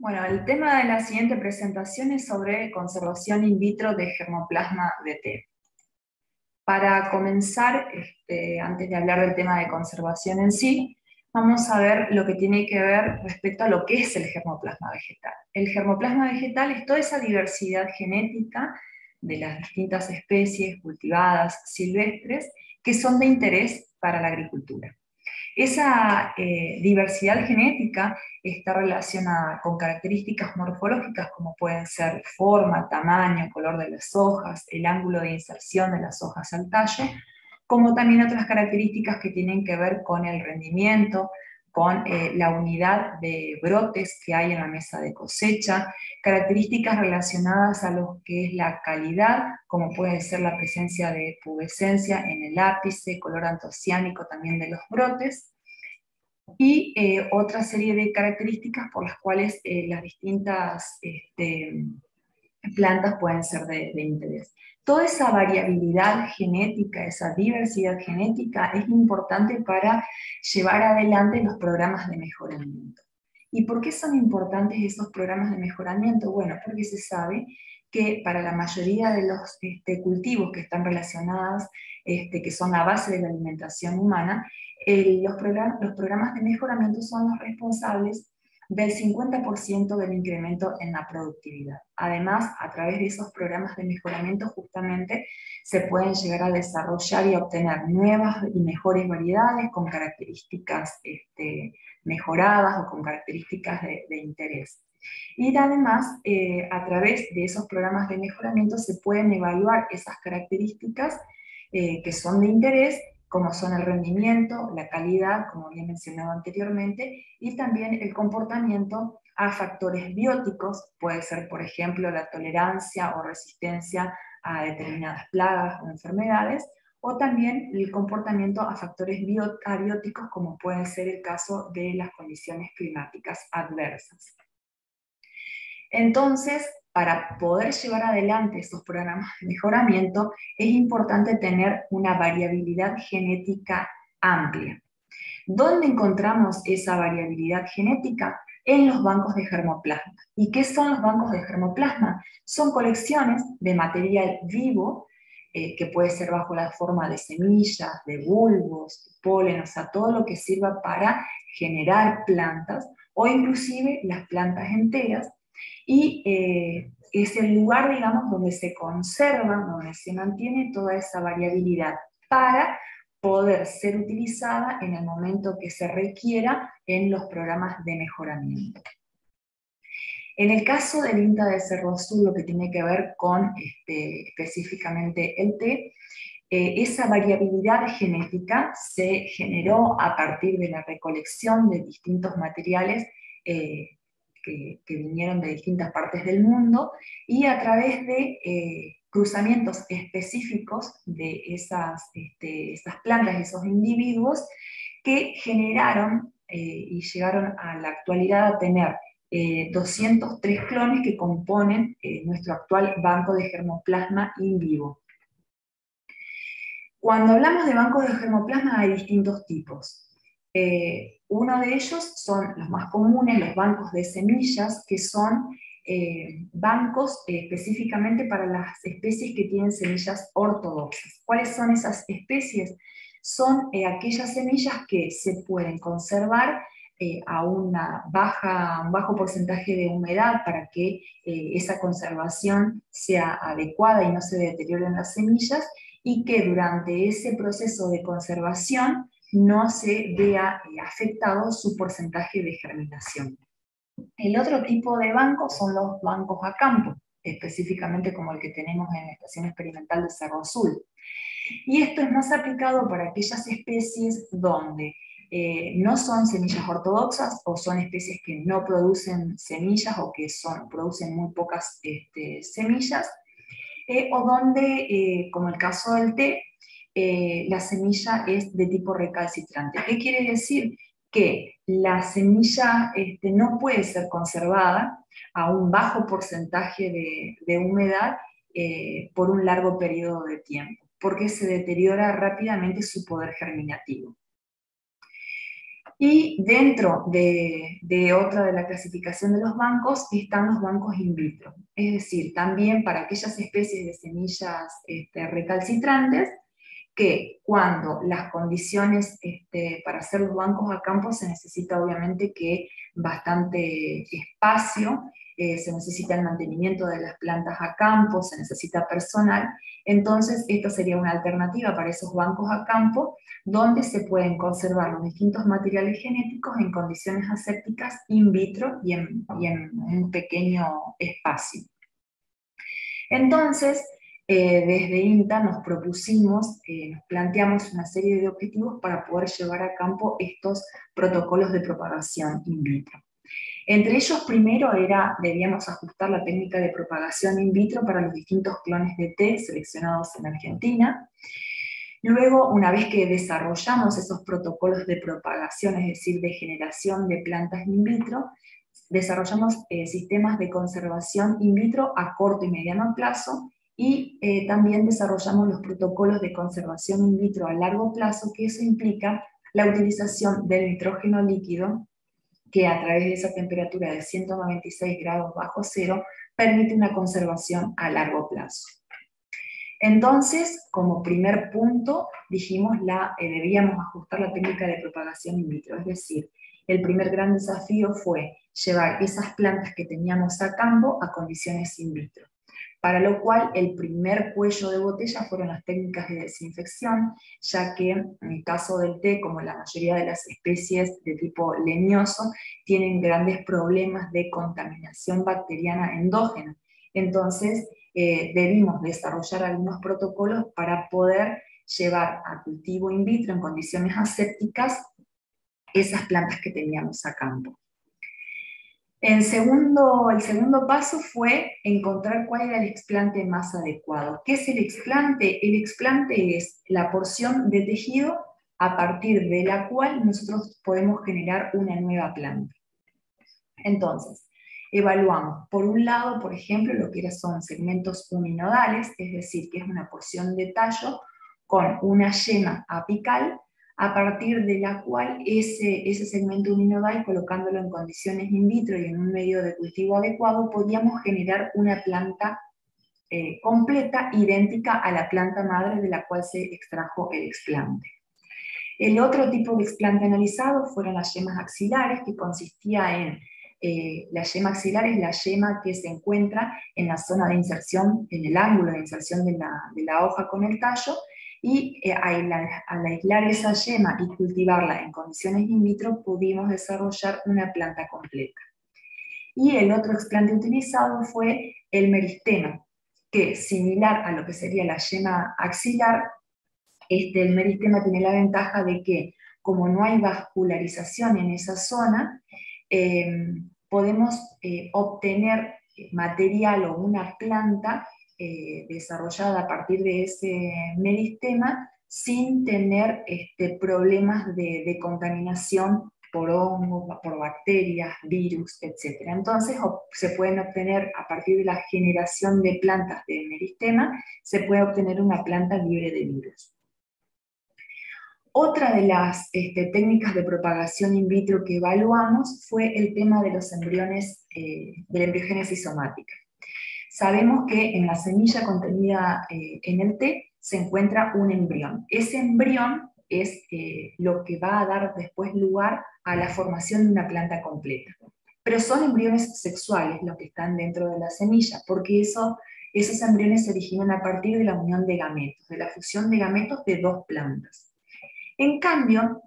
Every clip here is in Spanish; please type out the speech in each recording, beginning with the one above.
Bueno, el tema de la siguiente presentación es sobre conservación in vitro de germoplasma de té. Para comenzar, antes de hablar del tema de conservación en sí, vamos a ver lo que tiene que ver respecto a lo que es el germoplasma vegetal. El germoplasma vegetal es toda esa diversidad genética de las distintas especies cultivadas, silvestres, que son de interés para la agricultura. Esa diversidad genética está relacionada con características morfológicas como pueden ser forma, tamaño, color de las hojas, el ángulo de inserción de las hojas al tallo, como también otras características que tienen que ver con el rendimiento, con la unidad de brotes que hay en la mesa de cosecha, características relacionadas a lo que es la calidad, como puede ser la presencia de pubescencia en el ápice, color antociánico también de los brotes, y otra serie de características por las cuales las distintas plantas pueden ser de interés. Toda esa variabilidad genética, esa diversidad genética es importante para llevar adelante los programas de mejoramiento. ¿Y por qué son importantes esos programas de mejoramiento? Bueno, porque se sabe que para la mayoría de los cultivos que están relacionados, que son la base de la alimentación humana, los programas de mejoramiento son los responsables del 50% del incremento en la productividad. Además, a través de esos programas de mejoramiento justamente se pueden llegar a desarrollar y obtener nuevas y mejores variedades con características mejoradas o con características de interés. Y además, a través de esos programas de mejoramiento se pueden evaluar esas características que son de interés, como son el rendimiento, la calidad, como bien mencionado anteriormente, y también el comportamiento a factores bióticos, puede ser, por ejemplo, la tolerancia o resistencia a determinadas plagas o enfermedades, o también el comportamiento a factores abióticos, como puede ser el caso de las condiciones climáticas adversas. Entonces, para poder llevar adelante estos programas de mejoramiento, es importante tener una variabilidad genética amplia. ¿Dónde encontramos esa variabilidad genética? En los bancos de germoplasma. ¿Y qué son los bancos de germoplasma? Son colecciones de material vivo, que puede ser bajo la forma de semillas, de bulbos, de polen, o sea, todo lo que sirva para generar plantas, o inclusive las plantas enteras, y es el lugar, digamos, donde se conserva, donde se mantiene toda esa variabilidad para poder ser utilizada en el momento que se requiera en los programas de mejoramiento. En el caso del INTA de Cerro Azul, lo que tiene que ver con específicamente el té, esa variabilidad genética se generó a partir de la recolección de distintos materiales que vinieron de distintas partes del mundo y a través de cruzamientos específicos de esas plantas, esos individuos que generaron y llegaron a la actualidad a tener 203 clones que componen nuestro actual banco de germoplasma in vivo. Cuando hablamos de bancos de germoplasma hay distintos tipos. Uno de ellos son los más comunes, los bancos de semillas, que son bancos específicamente para las especies que tienen semillas ortodoxas. ¿Cuáles son esas especies? Son aquellas semillas que se pueden conservar a un bajo porcentaje de humedad para que esa conservación sea adecuada y no se deterioren las semillas, y que durante ese proceso de conservación no se vea afectado su porcentaje de germinación. El otro tipo de bancos son los bancos a campo, específicamente como el que tenemos en la Estación Experimental de Cerro Azul. Y esto es más aplicado para aquellas especies donde no son semillas ortodoxas o son especies que no producen semillas o que producen muy pocas semillas, o donde, como el caso del té, la semilla es de tipo recalcitrante. ¿Qué quiere decir? Que la semilla no puede ser conservada a un bajo porcentaje de humedad por un largo periodo de tiempo, porque se deteriora rápidamente su poder germinativo. Y dentro de otra de la clasificación de los bancos están los bancos in vitro. Es decir, también para aquellas especies de semillas recalcitrantes, que cuando las condiciones para hacer los bancos a campo se necesita obviamente que bastante espacio, se necesita el mantenimiento de las plantas a campo, se necesita personal, entonces esta sería una alternativa para esos bancos a campo donde se pueden conservar los distintos materiales genéticos en condiciones asépticas in vitro y en un pequeño espacio. Entonces, desde INTA nos propusimos, nos planteamos una serie de objetivos para poder llevar a campo estos protocolos de propagación in vitro. Entre ellos, primero debíamos ajustar la técnica de propagación in vitro para los distintos clones de té seleccionados en Argentina. Luego, una vez que desarrollamos esos protocolos de propagación, es decir, de generación de plantas in vitro, desarrollamos sistemas de conservación in vitro a corto y mediano plazo, y también desarrollamos los protocolos de conservación in vitro a largo plazo, que eso implica la utilización del nitrógeno líquido, que a través de esa temperatura de 196 grados bajo cero permite una conservación a largo plazo. Entonces, como primer punto, dijimos debíamos ajustar la técnica de propagación in vitro, es decir, el primer gran desafío fue llevar esas plantas que teníamos a campo a condiciones in vitro, para lo cual el primer cuello de botella fueron las técnicas de desinfección, ya que en el caso del té, como la mayoría de las especies de tipo leñoso, tienen grandes problemas de contaminación bacteriana endógena. Entonces, debimos desarrollar algunos protocolos para poder llevar a cultivo in vitro en condiciones asépticas esas plantas que teníamos a campo. El segundo paso fue encontrar cuál era el explante más adecuado. ¿Qué es el explante? El explante es la porción de tejido a partir de la cual nosotros podemos generar una nueva planta. Entonces, evaluamos, por un lado, por ejemplo, lo que son segmentos uninodales, es decir, que es una porción de tallo con una yema apical, a partir de la cual ese segmento uninodal, colocándolo en condiciones in vitro y en un medio de cultivo adecuado, podíamos generar una planta completa, idéntica a la planta madre de la cual se extrajo el explante. El otro tipo de explante analizado fueron las yemas axilares, que consistía en la yema axilar es la yema que se encuentra en la zona de inserción, en el ángulo de inserción de la hoja con el tallo, y al aislar esa yema y cultivarla en condiciones in vitro, pudimos desarrollar una planta completa. Y el otro explante utilizado fue el meristema, que similar a lo que sería la yema axilar, el meristema tiene la ventaja de que, como no hay vascularización en esa zona, podemos obtener material o una planta desarrollada a partir de ese meristema sin tener problemas de contaminación por hongos, por bacterias, virus, etc. Entonces se pueden obtener, a partir de la generación de plantas de meristema, se puede obtener una planta libre de virus. Otra de las técnicas de propagación in vitro que evaluamos fue el tema de los embriones, de la embriogénesis somática. Sabemos que en la semilla contenida en el té se encuentra un embrión. Ese embrión es lo que va a dar después lugar a la formación de una planta completa. Pero son embriones sexuales los que están dentro de la semilla, porque esos embriones se originan a partir de la unión de gametos, de la fusión de gametos de dos plantas. En cambio,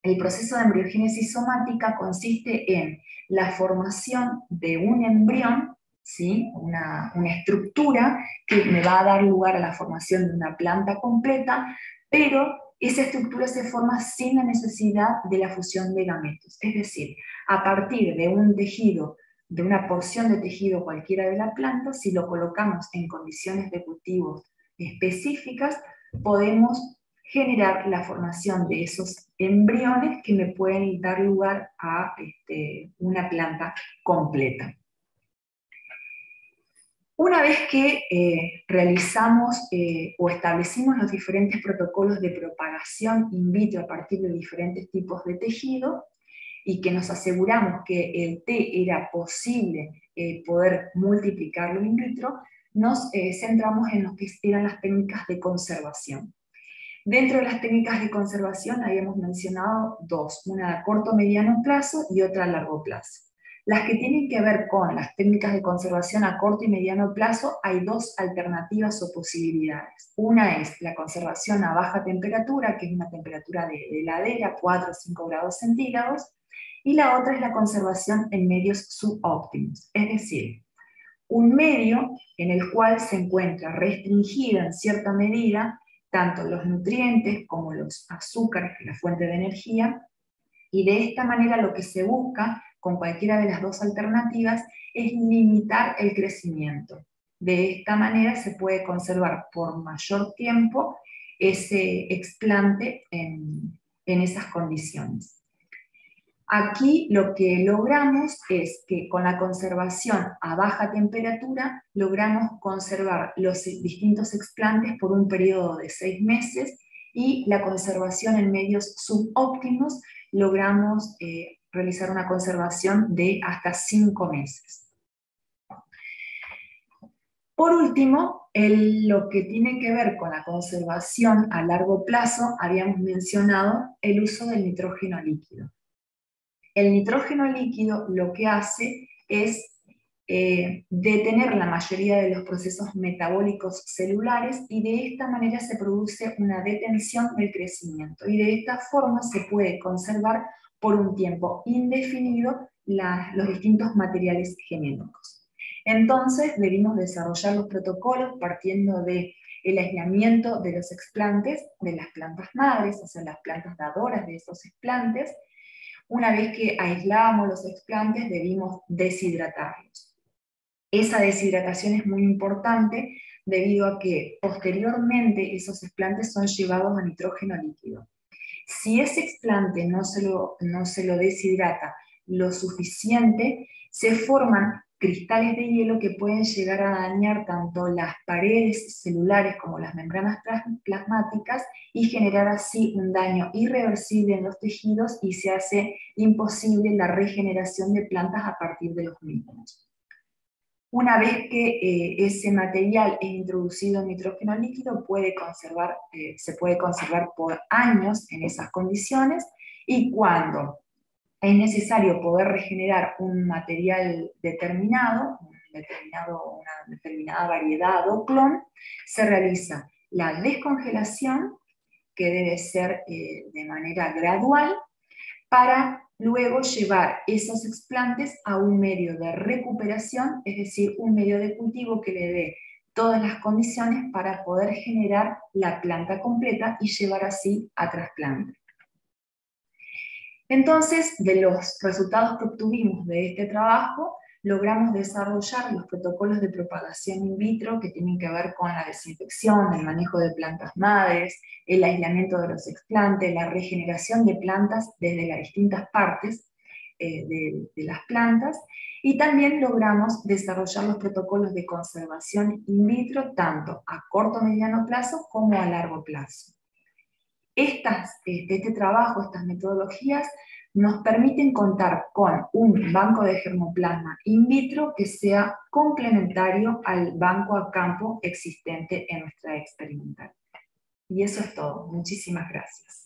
el proceso de embriogénesis somática consiste en la formación de un embrión, ¿sí? una estructura que me va a dar lugar a la formación de una planta completa, pero esa estructura se forma sin la necesidad de la fusión de gametos. Es decir, a partir de un tejido, de una porción de tejido cualquiera de la planta, si lo colocamos en condiciones de cultivo específicas, podemos generar la formación de esos embriones que me pueden dar lugar a una planta completa. Una vez que realizamos o establecimos los diferentes protocolos de propagación in vitro a partir de diferentes tipos de tejido, y que nos aseguramos que el té era posible poder multiplicarlo in vitro, nos centramos en lo que eran las técnicas de conservación. Dentro de las técnicas de conservación habíamos mencionado dos, una a corto mediano plazo y otra a largo plazo. Las que tienen que ver con las técnicas de conservación a corto y mediano plazo, hay dos alternativas o posibilidades. Una es la conservación a baja temperatura, que es una temperatura de heladera, 4 o 5 grados centígrados, y la otra es la conservación en medios subóptimos, es decir, un medio en el cual se encuentra restringido en cierta medida tanto los nutrientes como los azúcares, que es la fuente de energía, y de esta manera lo que se busca con cualquiera de las dos alternativas es limitar el crecimiento. De esta manera se puede conservar por mayor tiempo ese explante en esas condiciones. Aquí lo que logramos es que con la conservación a baja temperatura logramos conservar los distintos explantes por un periodo de 6 meses, y la conservación en medios subóptimos logramos realizar una conservación de hasta 5 meses. Por último, lo que tiene que ver con la conservación a largo plazo, habíamos mencionado el uso del nitrógeno líquido. El nitrógeno líquido lo que hace es detener la mayoría de los procesos metabólicos celulares, y de esta manera se produce una detención del crecimiento, y de esta forma se puede conservar por un tiempo indefinido los distintos materiales genéticos. Entonces debimos desarrollar los protocolos partiendo del aislamiento de los explantes de las plantas madres, o sea, las plantas dadoras de esos explantes. Una vez que aislábamos los explantes, debimos deshidratarlos. Esa deshidratación es muy importante debido a que posteriormente esos explantes son llevados a nitrógeno líquido. Si ese explante no se lo deshidrata lo suficiente, se forman cristales de hielo que pueden llegar a dañar tanto las paredes celulares como las membranas plasmáticas, y generar así un daño irreversible en los tejidos, y se hace imposible la regeneración de plantas a partir de los mismos. Una vez que ese material es introducido en nitrógeno líquido, se puede conservar por años en esas condiciones, y cuando es necesario poder regenerar un material determinado, una determinada variedad o clon, se realiza la descongelación, que debe ser de manera gradual, para luego llevar esos explantes a un medio de recuperación, es decir, un medio de cultivo que le dé todas las condiciones para poder generar la planta completa y llevar así a trasplante. Entonces, de los resultados que obtuvimos de este trabajo, logramos desarrollar los protocolos de propagación in vitro que tienen que ver con la desinfección, el manejo de plantas madres, el aislamiento de los explantes, la regeneración de plantas desde las distintas partes de las plantas, y también logramos desarrollar los protocolos de conservación in vitro tanto a corto o mediano plazo como a largo plazo. Este trabajo, estas metodologías, nos permiten contar con un banco de germoplasma in vitro que sea complementario al banco a campo existente en nuestra experimental. Y eso es todo. Muchísimas gracias.